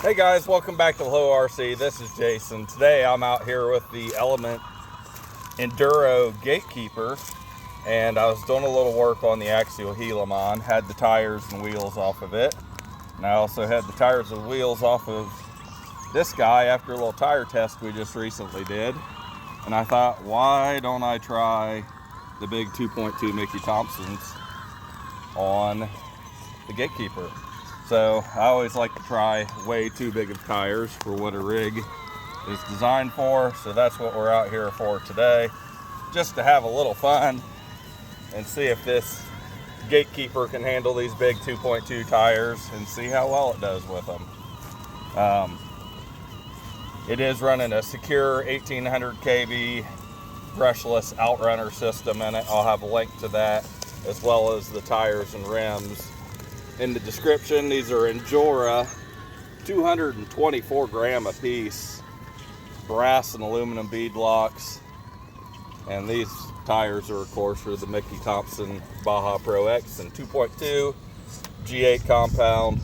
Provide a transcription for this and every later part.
Hey guys, welcome back to Low RC. This is Jason. Today I'm out here with the Element Enduro Gatekeeper, and I was doing a little work on the axial Helaman. Had the tires and wheels off of it, and I also had the tires and wheels off of this guy after a little tire test we just recently did. And I thought, why don't I try the big 2.2 Mickey Tompsons on the Gatekeeper? So I always like to try way too big of tires for what a rig is designed for. So that's what we're out here for today, just to have a little fun and see if this Gatekeeper can handle these big 2.2 tires and see how well it does with them. It is running a secure 1800 kV brushless outrunner system in it. I'll have a link to that, as well as the tires and rims in the description. These are Enduro, 224 gram a piece, brass and aluminum beadlocks, and these tires are, of course, are the Mickey Tompson Baja Pro X and 2.2 G8 compound.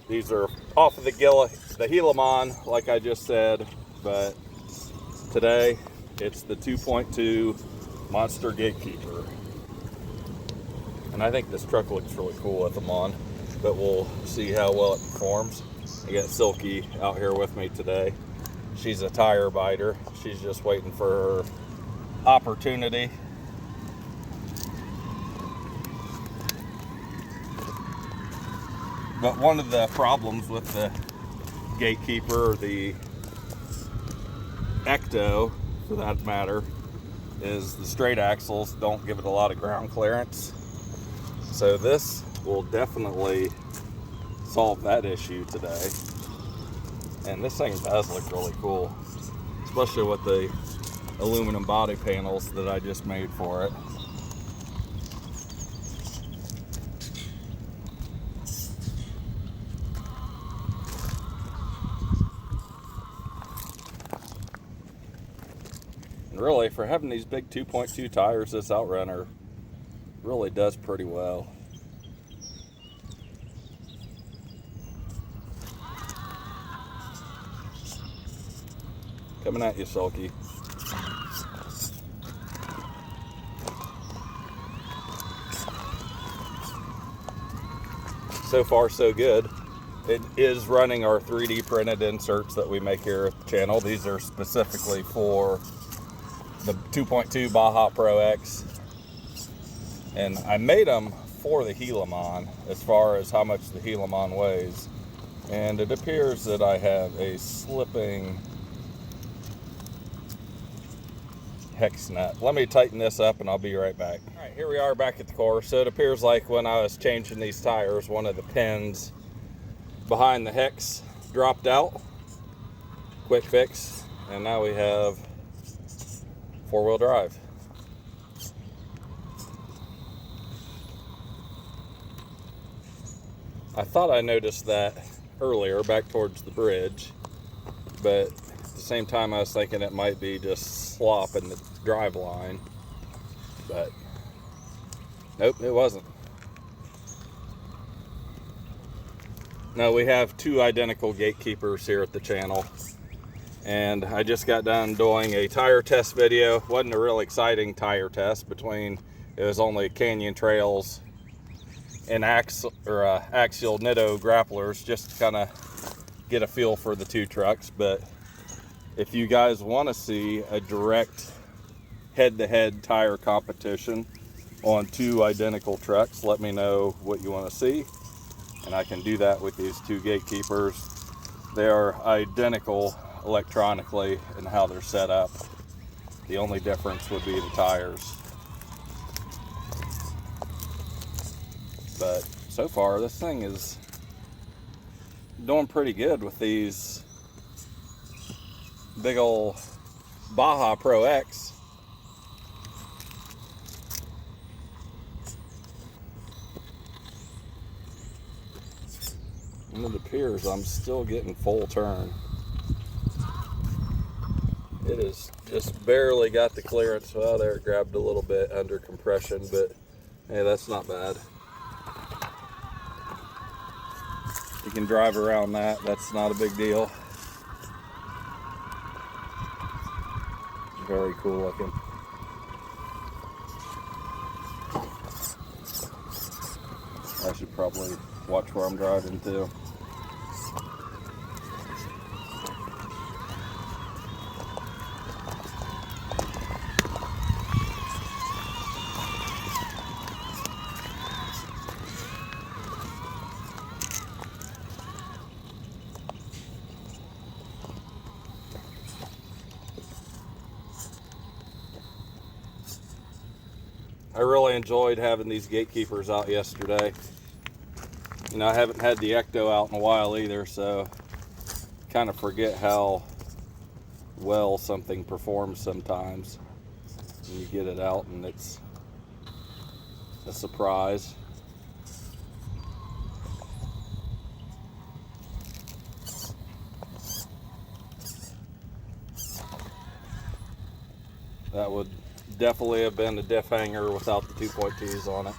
These are off of the Helaman, like I just said, but today it's the 2.2 Monster Gatekeeper. And I think this truck looks really cool with them on, but we'll see how well it performs. I got Silky out here with me today. She's a tire biter. She's just waiting for her opportunity. But one of the problems with the Gatekeeper, or the Ecto for that matter, is the straight axles don't give it a lot of ground clearance. So this will definitely solve that issue today. And this thing does look really cool, especially with the aluminum body panels that I just made for it. And really, for having these big 2.2 tires, this outrunner really does pretty well. Coming at you, Sulky. So far, so good. It is running our 3D printed inserts that we make here at the channel. These are specifically for the 2.2 Baja Pro X. And I made them for the Helaman, as far as how much the Helaman weighs. And it appears that I have a slipping hex nut. Let me tighten this up and I'll be right back. All right, here we are back at the course. So it appears like when I was changing these tires, one of the pins behind the hex dropped out. Quick fix. And now we have four-wheel drive. I thought I noticed that earlier back towards the bridge, but at the same time I was thinking it might be just slop in the drive line, but nope, it wasn't. Now we have two identical Gatekeepers here at the channel, and I just got done doing a tire test video. Wasn't a real exciting tire test. It was only Canyon Trails and axial Nitto grapplers, just to kind of get a feel for the two trucks. But if you guys want to see a direct head-to-head tire competition on two identical trucks, let me know what you want to see, and I can do that with these two Gatekeepers. They are identical electronically in how they're set up. The only difference would be the tires. But so far, this thing is doing pretty good with these big old Baja Pro X. And it appears I'm still getting full turn. It has just barely got the clearance. Well, there it grabbed a little bit under compression, but hey, that's not bad. You can drive around that. That's not a big deal. Very cool looking. I should probably watch where I'm driving too. I really enjoyed having these gatekeepers out yesterday. You know, I haven't had the Ecto out in a while either, so kind of forget how well something performs sometimes when you get it out and it's a surprise. That would definitely have been a diff hanger without the 2.2s on it.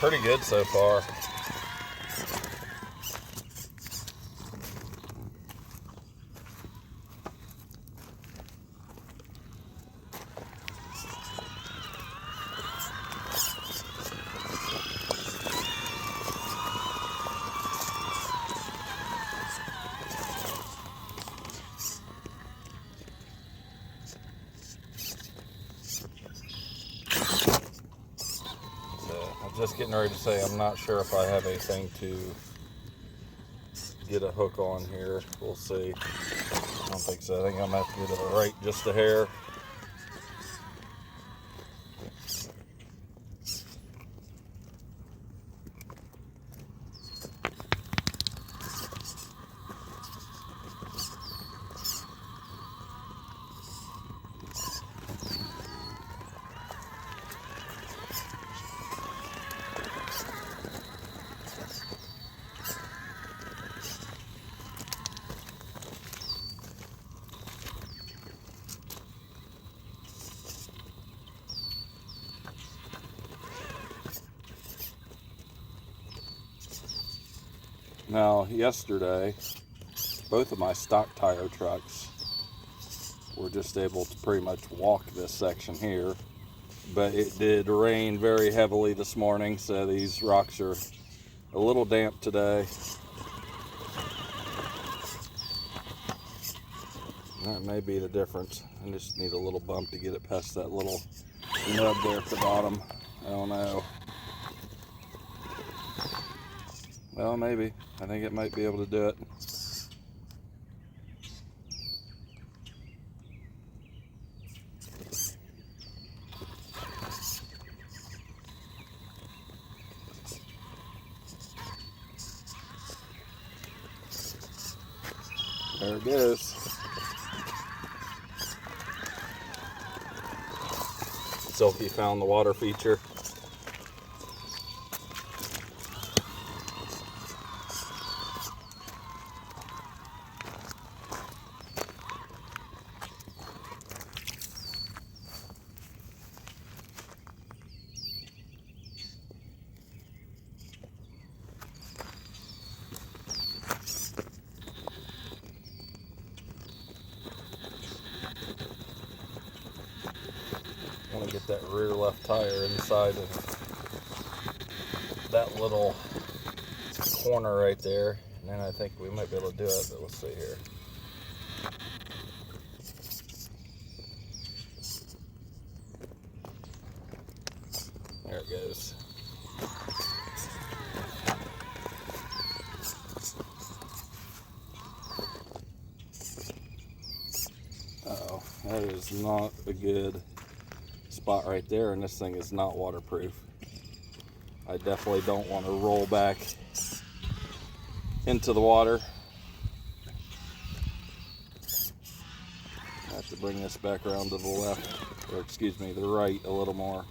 Pretty good so far. Just getting ready to say I'm not sure if I have anything to get a hook on here. We'll see. I don't think so. I think I'm gonna have to get it right just a hair. Now, yesterday, both of my stock tire trucks were just able to pretty much walk this section here, but it did rain very heavily this morning, so these rocks are a little damp today. That may be the difference. I just need a little bump to get it past that little nub there at the bottom. I don't know. Well, maybe. I think it might be able to do it. There it goes. Silky found the water feature. I want to get that rear left tire inside of that little corner right there, and then I think we might be able to do it, but let's see here. that goes. Uh-oh, that is not a good spot right there, and this thing is not waterproof. I definitely don't want to roll back into the water. I have to bring this back around to the left, or excuse me, the right a little more.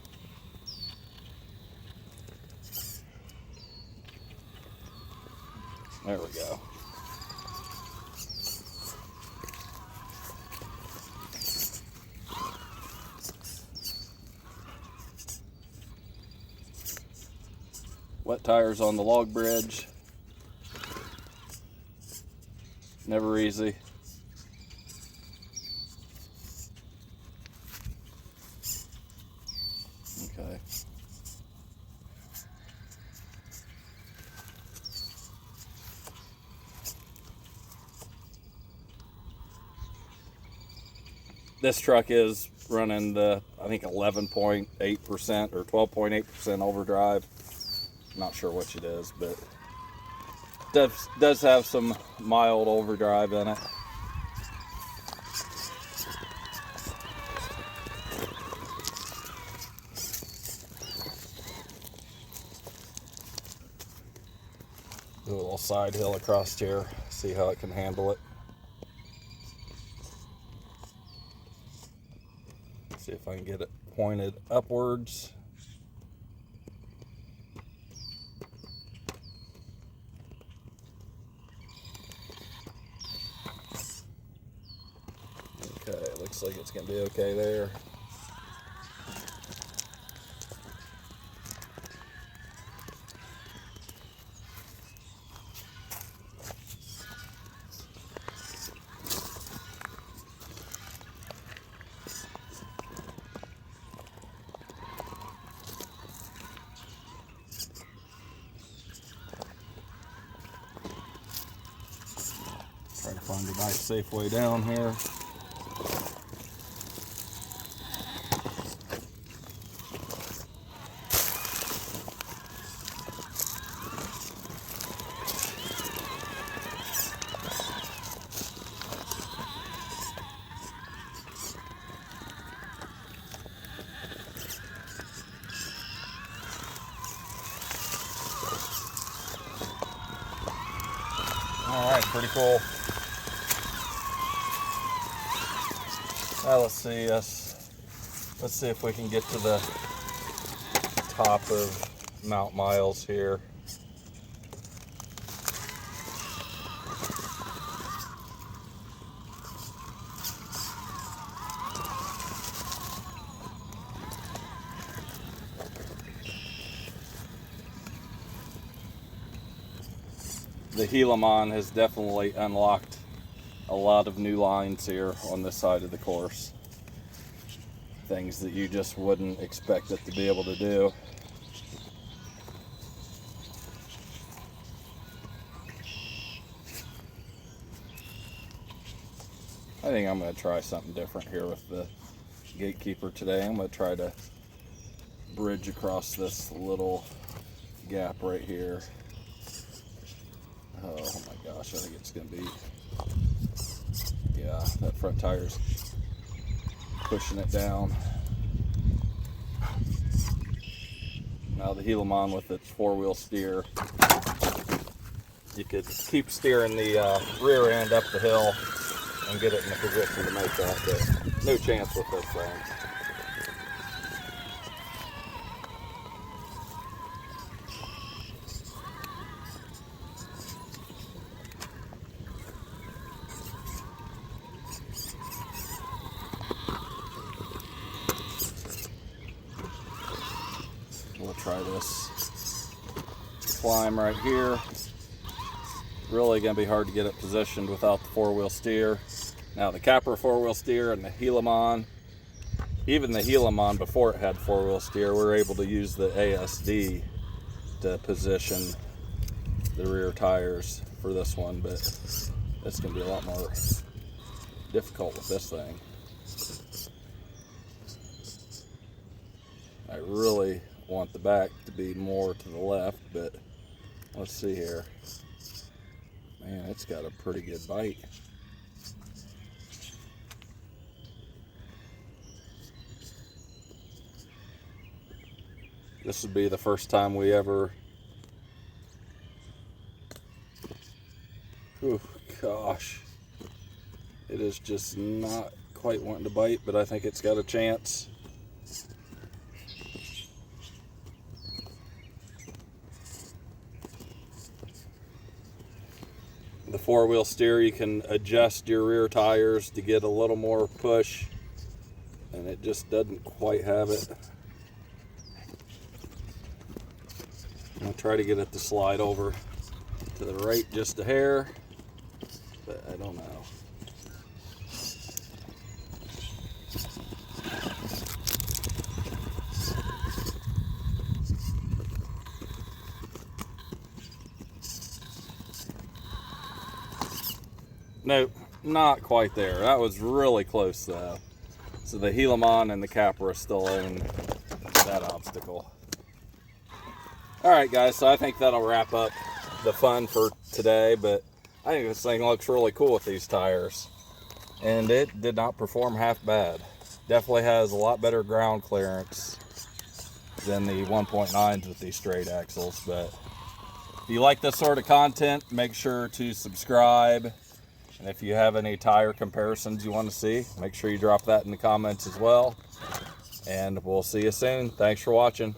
There we go. Wet tires on the log bridge. Never easy. Okay. This truck is running the, I think, 11.8% or 12.8% overdrive. Not sure which it is, but does have some mild overdrive in it. Do a little side hill across here, see how it can handle it. See if I can get it pointed upwards. Okay, looks like it's going to be okay there. Try to find a nice safe way down here. All right, pretty cool. Now let's see if we can get to the top of Mount Miles here. The Helaman has definitely unlocked a lot of new lines here on this side of the course. Things that you just wouldn't expect it to be able to do. I think I'm going to try something different here with the Gatekeeper today. I'm going to try to bridge across this little gap right here. Oh my gosh, I think it's going to be, yeah, that front tire's pushing it down. Now the Helaman with its four-wheel steer, you could keep steering the rear end up the hill and get it in a position to make that, but no chance with this thing. We'll try this climb right here. Really going to be hard to get it positioned without the four-wheel steer. Now the Capra four-wheel steer and the Helaman, even the Helaman before it had four-wheel steer, we were able to use the ASD to position the rear tires for this one, but it's going to be a lot more difficult with this thing. I really want the back to be more to the left, but let's see here. Man, it's got a pretty good bite. This would be the first time we ever... Oh gosh. It is just not quite wanting to bite, but I think it's got a chance. The four-wheel steer, you can adjust your rear tires to get a little more push, and it just doesn't quite have it. I'm going to try to get it to slide over to the right just a hair, but I don't know. Nope, not quite there. That was really close though. So the Helaman and the Capra are still in that obstacle. Alright guys, so I think that'll wrap up the fun for today, but I think this thing looks really cool with these tires. And it did not perform half bad. Definitely has a lot better ground clearance than the 1.9s with these straight axles. But if you like this sort of content, make sure to subscribe. And if you have any tire comparisons you want to see, make sure you drop that in the comments as well. And we'll see you soon. Thanks for watching.